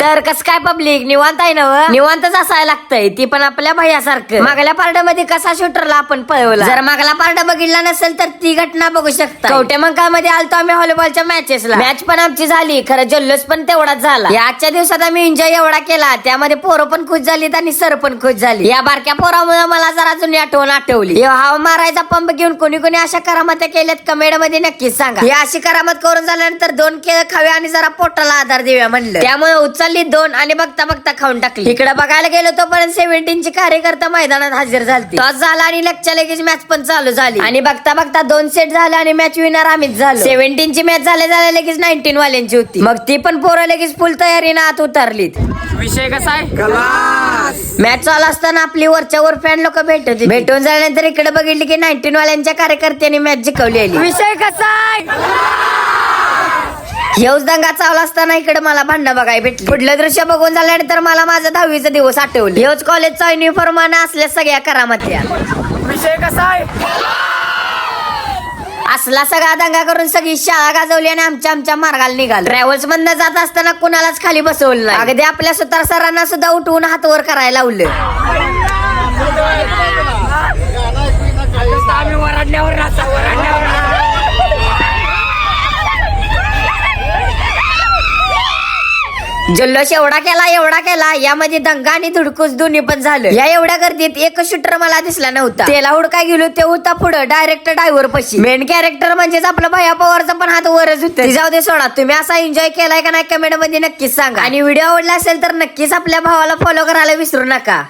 तर कस काय पब्लिक निवांत आहे ना व? निवांतच असायला लागतंय, ती पण आपल्या भैयासारखं. मागल्या पार्टामध्ये कसा शूटरला आपण पळवला, जर मागला पार्ट बघितला नसेल तर ती घटना बघू शकता. कवटे मंकाळमध्ये आलतो आम्ही व्हॉलीबॉलच्या मॅचेसला. मॅच पण आमची झाली, खरं जल्लोष पण तेवढाच झाला. या आजच्या दिवसात आम्ही एन्जॉय एवढा केला, त्यामध्ये पोरं पण खुश झालीत आणि सर पण खुश झाली. या बारक्या पोरामुळे मला जरा जुनी आठवण आठवली. हाव मारायचा पंप घेऊन कोणी कोणी अशा करामत्या केल्यात कमेंट मध्ये नक्कीच सांगा. ही अशी करामत करून झाल्यानंतर 2 केळ खाव्या आणि जरा पोटाला आधार देऊया म्हणलं. त्यामुळे उचलली 2 आणि बघता बघता खाऊन टाकली. इकडे बघायला गेलो तोपर्यंत 17 ची कार्यकर्ता मैदानात हजर झालती. टॉस झाला आणि लगच्या लगेच मॅच पण चालू झाली आणि बघता बघता 2 सेट झाले आणि मॅच विनर आम्हीच झालो. 17 ची मॅच झाल्या लगेच 19 वाल्यांची होती. मग ती पण पोरं लगेच फुल तयारीनं आत उतरलीत. विषय कसा आहे? मॅच चालू असताना आपली वरच्या वर फॅन लोक भेटून झाल्यानंतर इकडे बघितली की 19 वाल्यांच्या कार्यकर्त्यांनी मॅच जिंकवली. विषय कसा आहे? हेच दंगा चालू असताना इकडे मला भांडणं बघायला भेटली. पुढलं दृश्य बघून झाल्यानंतर मला माझा 10वीचा दिवस आठवले. हेच कॉलेजचा युनिफॉर्म असल्या सगळ्या करामत्या. विषय कसा आहे? असला सगळा दंगा करून सगळी शाळा गाजवली आणि आमच्या मार्गाला निघाल. ट्रॅव्हल्स मधनं जात असताना कुणालाच खाली बसवलं नाही. अगदी आपल्या सुतार सरांना सुद्धा उठवून हात वर करायला लावलं. आम्ही वरडल्यावर जल्लोष एवढा केला यामध्ये दंगा आणि धुडकूस दोन्ही पण झालं. या एवढ्या गर्दीत एक शूटर मला दिसला नव्हता. त्याला हुडकाय गेलो ते होता पुढं डायरेक्ट ड्रायव्हर पशी. मेन कॅरेक्टर म्हणजेच आपलं भैया पवारचा पण हात वरच होतं. जाऊ दे सोडा. तुम्ही असा एन्जॉय केलाय का नाही कमेंट मध्ये नक्कीच सांगा आणि व्हिडिओ आवडला असेल तर नक्कीच आपल्या भावाला फॉलो करायला विसरू नका.